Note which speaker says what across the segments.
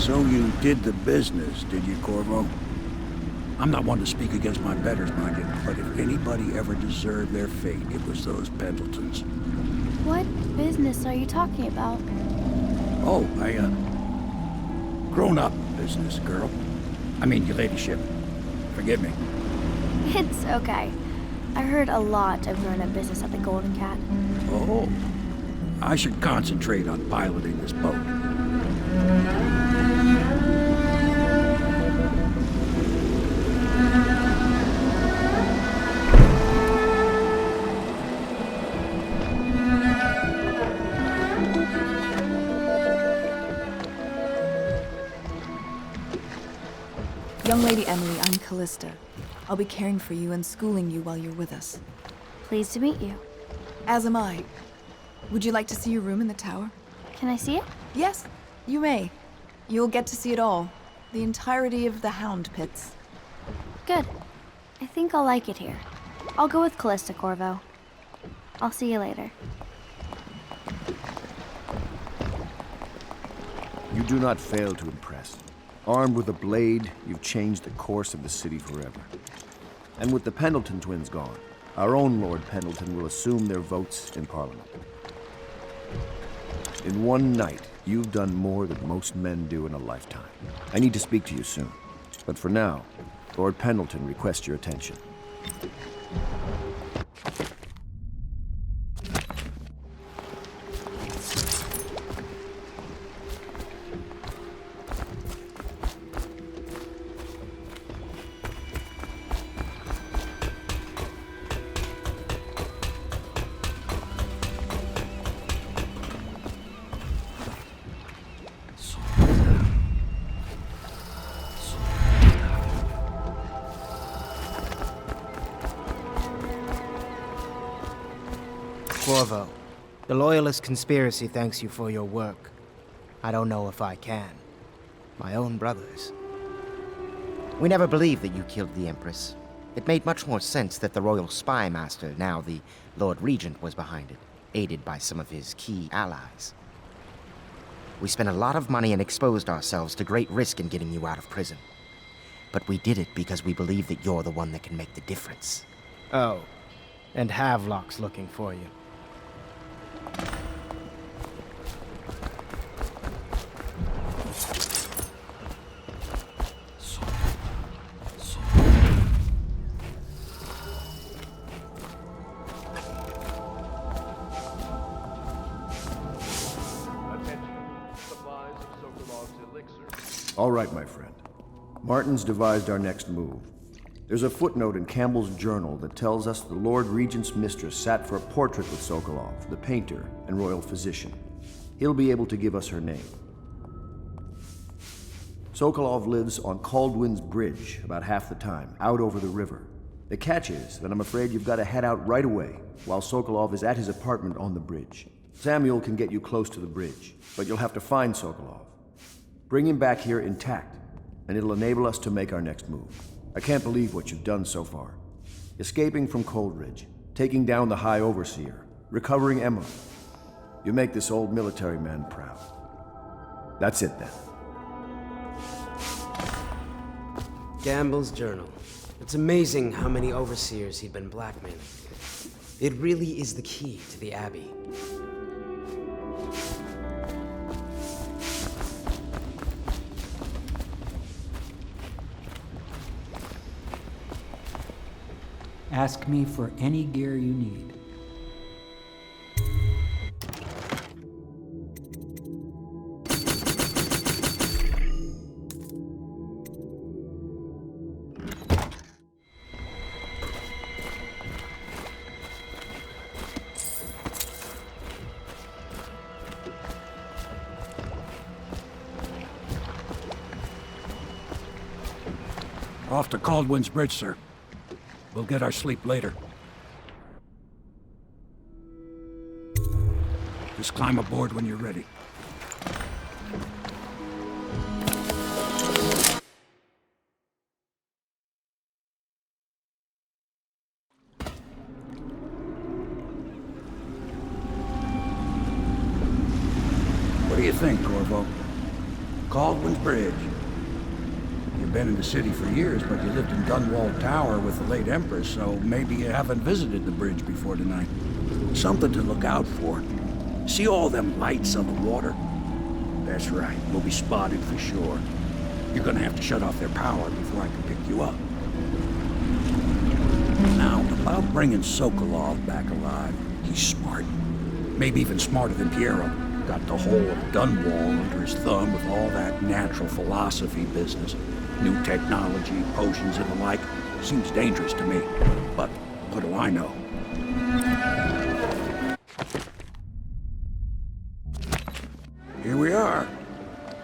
Speaker 1: So you did the business, did you, Corvo? I'm not one to speak against my betters, mind you, but if anybody ever deserved their fate, it was those Pendletons.
Speaker 2: What business are you talking about?
Speaker 1: Oh, grown-up business, girl. I mean, your ladyship. Forgive me.
Speaker 2: It's okay. I heard a lot of grown-up business at the Golden Cat.
Speaker 1: Oh, I should concentrate on piloting this boat.
Speaker 3: Young Lady Emily, I'm Callista. I'll be caring for you and schooling you while you're with us.
Speaker 2: Pleased to meet you.
Speaker 3: As am I. Would you like to see your room in the tower?
Speaker 2: Can I see it?
Speaker 3: Yes, you may. You'll get to see it all. The entirety of the Hound Pits.
Speaker 2: Good. I think I'll like it here. I'll go with Callista, Corvo. I'll see you later.
Speaker 4: You do not fail to impress. Armed with a blade, you've changed the course of the city forever. And with the Pendleton twins gone, our own Lord Pendleton will assume their votes in Parliament. In one night, you've done more than most men do in a lifetime. I need to speak to you soon. But for now, Lord Pendleton requests your attention.
Speaker 5: Corvo, the Loyalist conspiracy thanks you for your work. I don't know if I can. My own brothers.
Speaker 6: We never believed that you killed the Empress. It made much more sense that the Royal Spy Master, now the Lord Regent, was behind it, aided by some of his key allies. We spent a lot of money and exposed ourselves to great risk in getting you out of prison. But we did it because we believe that you're the one that can make the difference.
Speaker 5: Oh, and Havelock's looking for you.
Speaker 4: All right, my friend. Martin's devised our next move. There's a footnote in Campbell's journal that tells us the Lord Regent's mistress sat for a portrait with Sokolov, the painter and royal physician. He'll be able to give us her name. Sokolov lives on Caldwin's Bridge about half the time, out over the river. The catch is that I'm afraid you've got to head out right away while Sokolov is at his apartment on the bridge. Samuel can get you close to the bridge, but you'll have to find Sokolov. Bring him back here intact, and it'll enable us to make our next move. I can't believe what you've done so far. Escaping from Coldridge, taking down the High Overseer, recovering Emma. You make this old military man proud. That's it then.
Speaker 7: Gamble's journal. It's amazing how many overseers he'd been blackmailing. It really is the key to the Abbey.
Speaker 8: Ask me for any gear you need.
Speaker 1: Off to Caldwin's Bridge, sir. We'll get our sleep later. Just climb aboard when you're ready. What do you think, Corvo? Caldwell's Bridge. You've been in the city for years, but you lived in Dunwall Tower with the late Empress, so maybe you haven't visited the bridge before tonight. Something to look out for. See all them lights on the water? That's right, we'll be spotted for sure. You're gonna have to shut off their power before I can pick you up. Now, about bringing Sokolov back alive, he's smart. Maybe even smarter than Piero. Got the whole of Dunwall under his thumb with all that natural philosophy business. New technology, potions and the like. Seems dangerous to me. But what do I know? Here we are.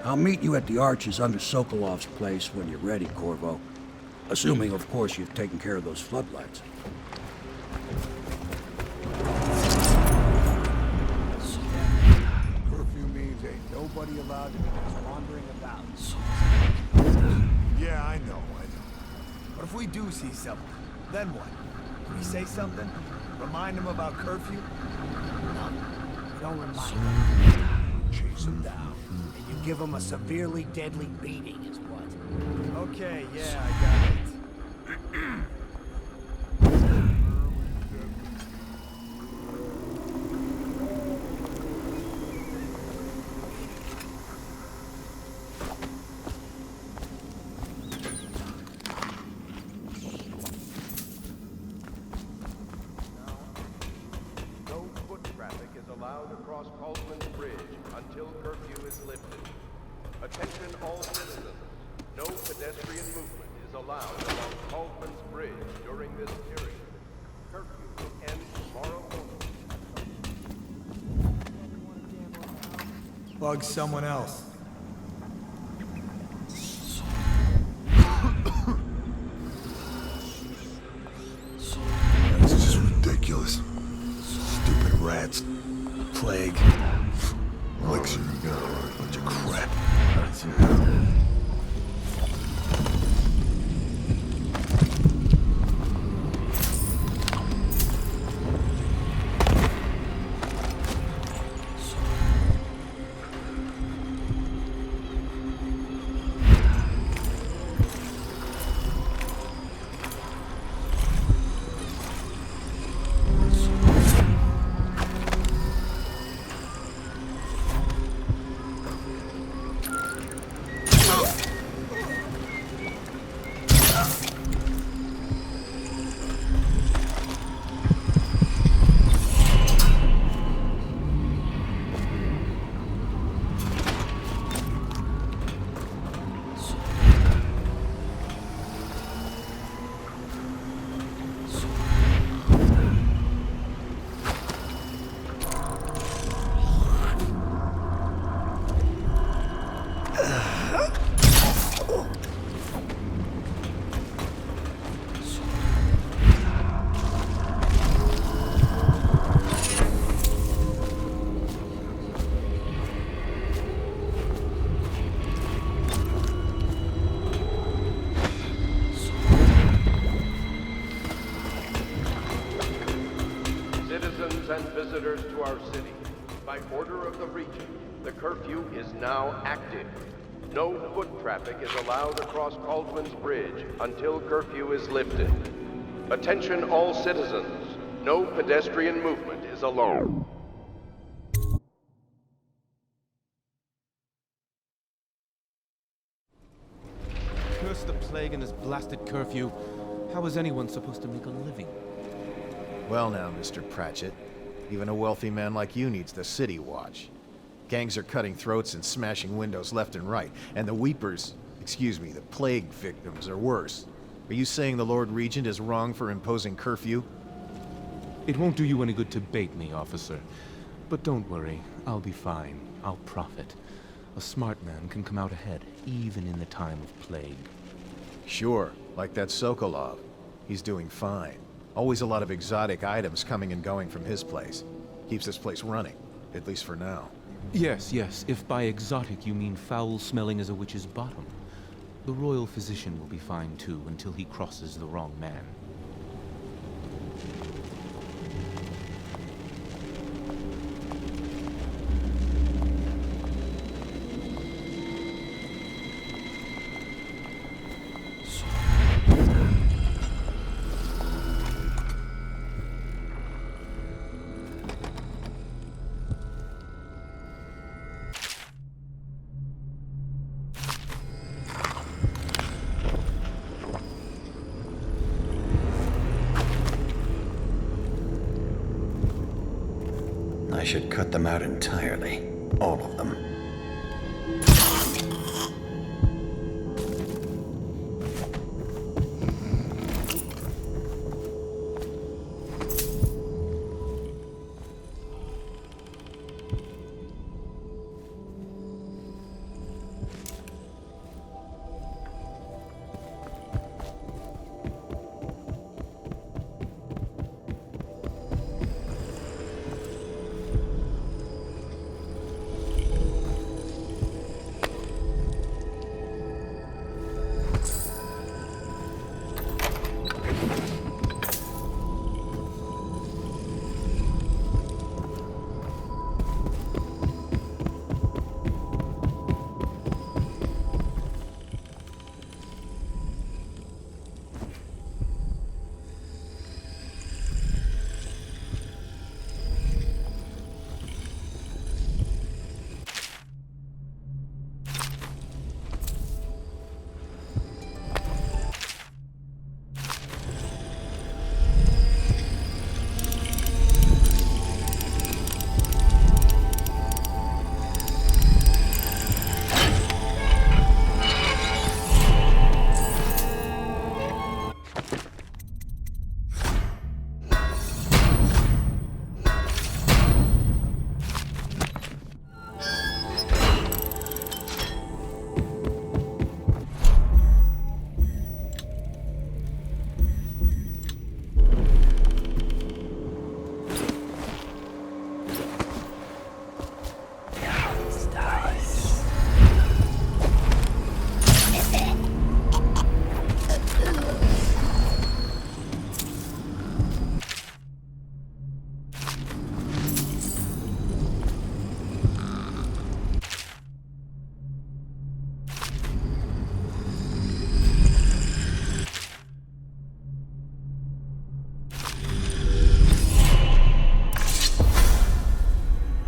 Speaker 1: I'll meet you at the arches under Sokolov's place when you're ready, Corvo. Assuming, of course, you've taken care of those floodlights. Curfew means ain't nobody allowed to be just wandering about.
Speaker 9: Yeah, I know. But if we do see something, then what? We say something? Remind them about curfew?
Speaker 1: No, don't remind them. Chase them down. And you give them a severely deadly beating is what?
Speaker 9: Okay, yeah, I got it.
Speaker 10: No foot traffic is allowed across Caldwell's Bridge until curfew is lifted. Attention all citizens. No pedestrian movement is allowed along Caldwell's Bridge during this period. Curfew will end tomorrow morning.
Speaker 9: Bug someone else.
Speaker 11: This is just ridiculous. Stupid rats. Plague. Elixir, you got a bunch of crap.
Speaker 10: And visitors to our city. By order of the Regent, the curfew is now active. No foot traffic is allowed across Caldwell's Bridge until curfew is lifted. Attention all citizens. No pedestrian movement is allowed.
Speaker 12: Curse the plague and this blasted curfew. How is anyone supposed to make a living?
Speaker 13: Well now, Mr. Pratchett. Even a wealthy man like you needs the city watch. Gangs are cutting throats and smashing windows left and right, and the weepers, the plague victims are worse. Are you saying the Lord Regent is wrong for imposing curfew?
Speaker 12: It won't do you any good to bait me, officer. But don't worry, I'll be fine. I'll profit. A smart man can come out ahead, even in the time of plague.
Speaker 13: Sure, like that Sokolov. He's doing fine. Always a lot of exotic items coming and going from his place. Keeps this place running, at least for now.
Speaker 12: Yes, if by exotic you mean foul-smelling as a witch's bottom. The royal physician will be fine too, until he crosses the wrong man.
Speaker 14: should cut them out entirely. All of them.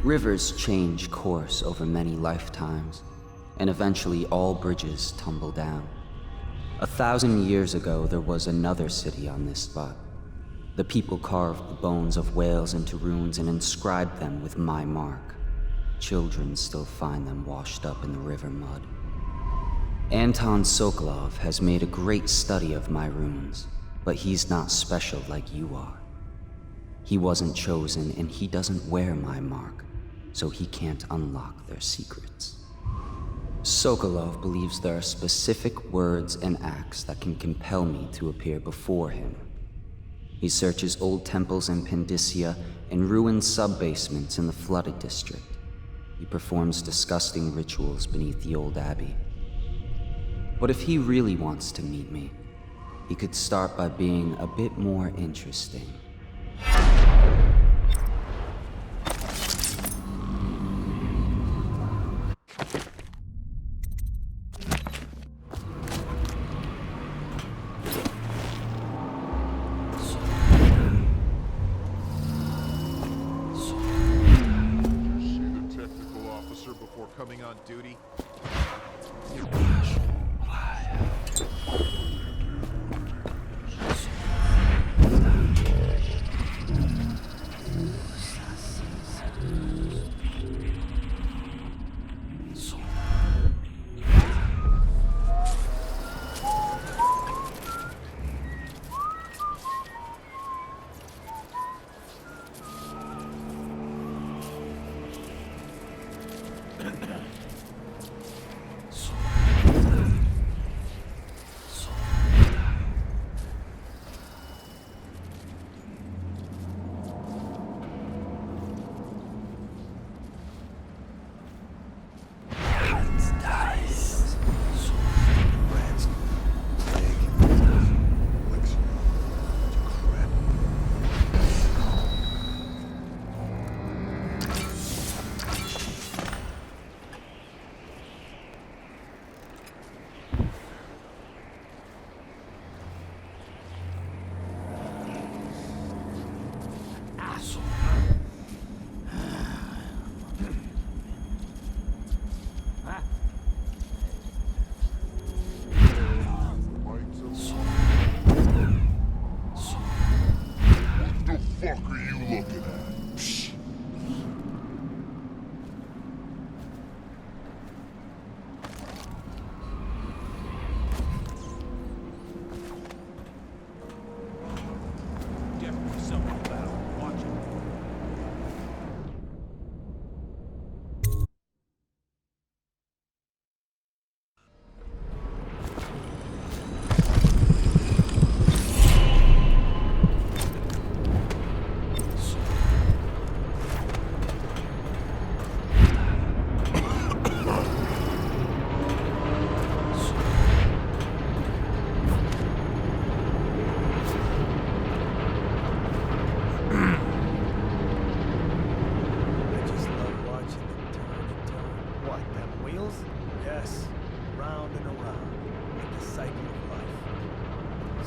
Speaker 15: Rivers change course over many lifetimes, and eventually all bridges tumble down. 1,000 years ago, there was another city on this spot. The people carved the bones of whales into runes and inscribed them with my mark. Children still find them washed up in the river mud. Anton Sokolov has made a great study of my runes, but he's not special like you are. He wasn't chosen, and he doesn't wear my mark, so he can't unlock their secrets. Sokolov believes there are specific words and acts that can compel me to appear before him. He searches old temples in Pendicia and ruined sub-basements in the flooded district. He performs disgusting rituals beneath the old abbey. But if he really wants to meet me, he could start by being a bit more interesting.
Speaker 13: Duty.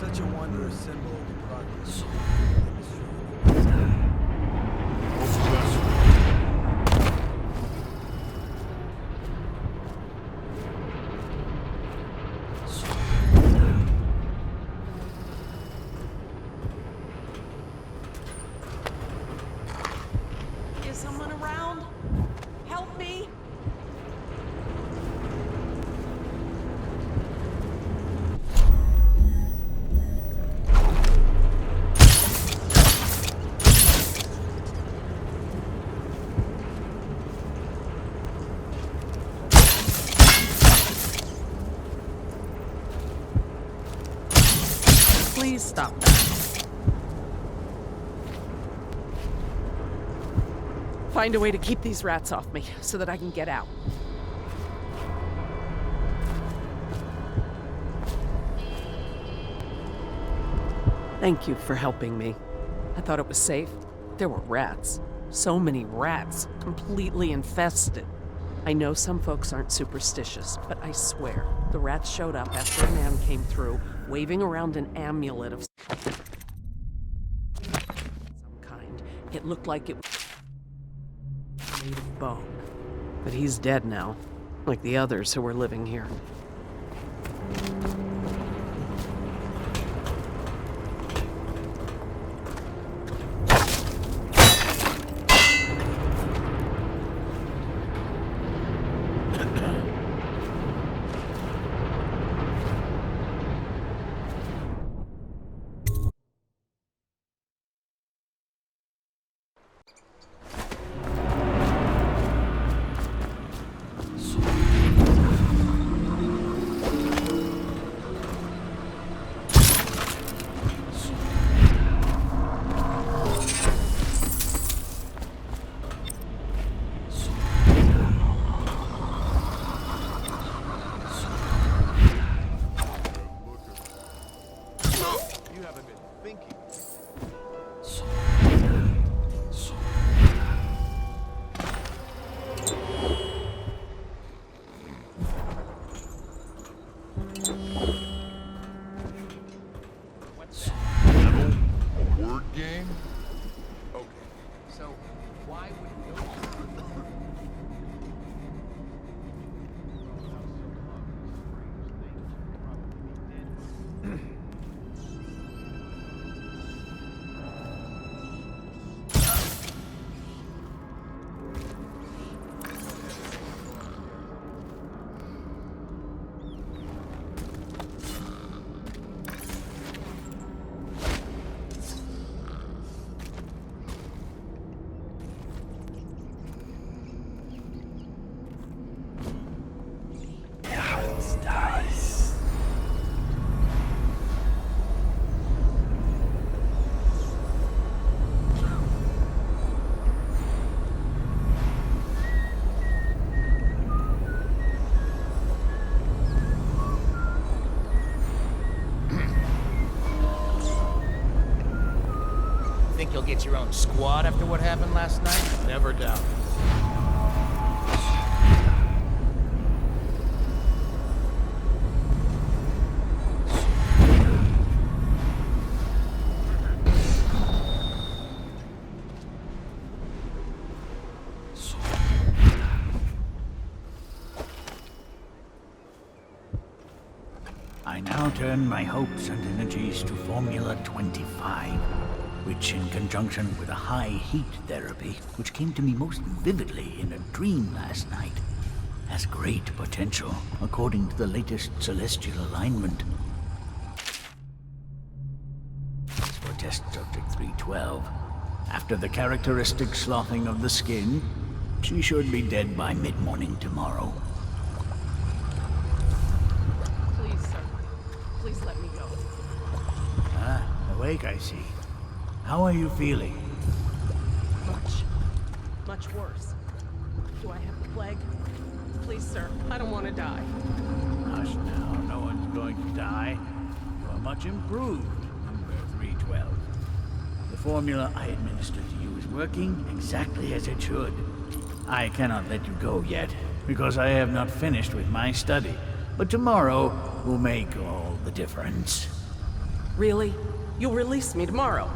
Speaker 9: Such a wondrous symbol of the progress.
Speaker 16: Is someone around? Help me! Please stop that. Find a way to keep these rats off me so that I can get out. Thank you for helping me. I thought it was safe. There were rats. So many rats, completely infested. I know some folks aren't superstitious, but I swear, the rats showed up after a man came through, waving around an amulet of some kind. It looked like it was made of bone. But he's dead now, like the others who were living here.
Speaker 17: Think you'll get your own squad after what happened last night? Never doubt.
Speaker 1: I now turn my hopes and energies to Formula 25, which in conjunction with a high heat therapy, which came to me most vividly in a dream last night, has great potential according to the latest celestial alignment. As for test subject 312, after the characteristic sloughing of the skin, she should be dead by mid-morning tomorrow.
Speaker 16: Please, sir. Please let me go.
Speaker 1: Ah, awake, I see. How are you feeling?
Speaker 16: Much worse. Do I have the plague? Please, sir, I don't want to die.
Speaker 1: Hush now, no one's going to die. You are much improved, number 312. The formula I administered to you is working exactly as it should. I cannot let you go yet, because I have not finished with my study. But tomorrow will make all the difference.
Speaker 16: Really? You'll release me tomorrow?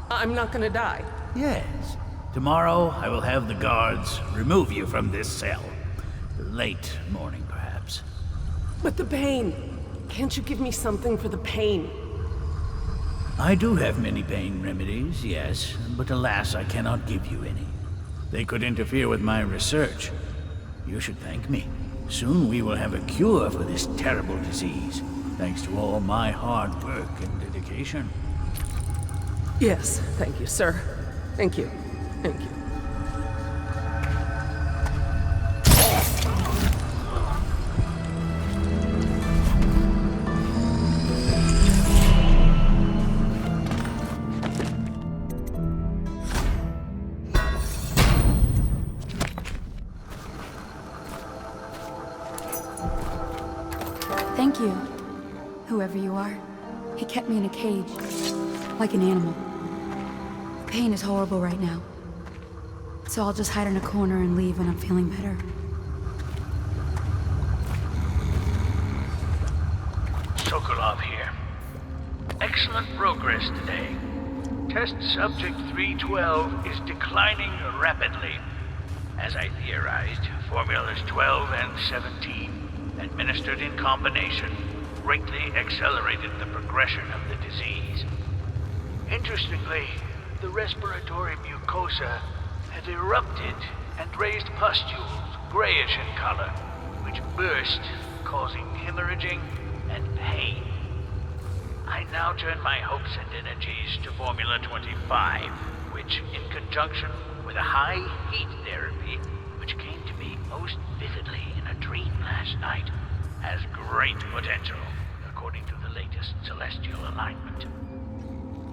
Speaker 16: I'm not gonna die.
Speaker 18: Yes. Tomorrow, I will have the guards remove you from this cell. Late morning, perhaps.
Speaker 16: But the pain! Can't you give me something for the pain?
Speaker 18: I do have many pain remedies, yes, but alas, I cannot give you any. They could interfere with my research. You should thank me. Soon we will have a cure for this terrible disease, thanks to all my hard work and dedication.
Speaker 16: Yes, thank you, sir. Thank you. Thank you.
Speaker 3: Thank you, whoever you are. He kept me in a cage, like an animal. The pain is horrible right now, so I'll just hide in a corner and leave when I'm feeling better.
Speaker 18: Sokolov here. Excellent progress today. Test subject 312 is declining rapidly. As I theorized, formulas 12 and 17, administered in combination, greatly accelerated the progression of the disease. Interestingly, the respiratory mucosa had erupted and raised pustules, grayish in color, which burst, causing hemorrhaging and pain. I now turn my hopes and energies to Formula 25, which, in conjunction with a high heat therapy, which came to me most vividly in a dream last night, has great potential, according to the latest celestial alignment.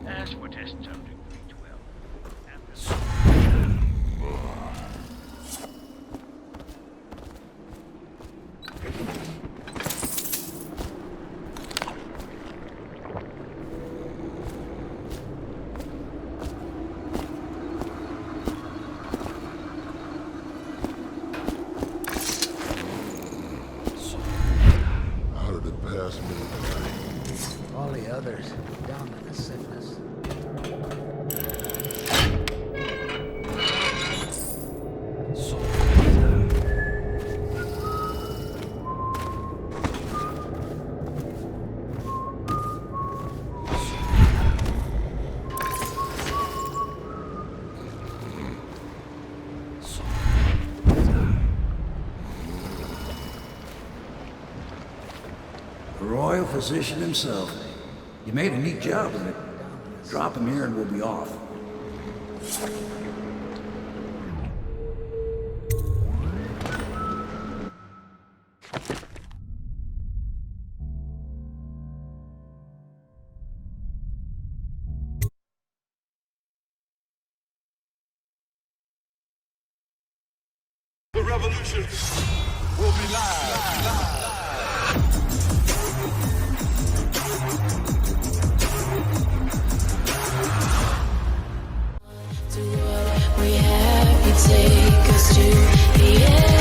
Speaker 18: As for test subject 312,
Speaker 8: All the others down to the sickness.
Speaker 1: The royal physician himself. You made a neat job of it. Drop him here and we'll be off.
Speaker 19: The revolution will be live.
Speaker 20: We have you take us to the end.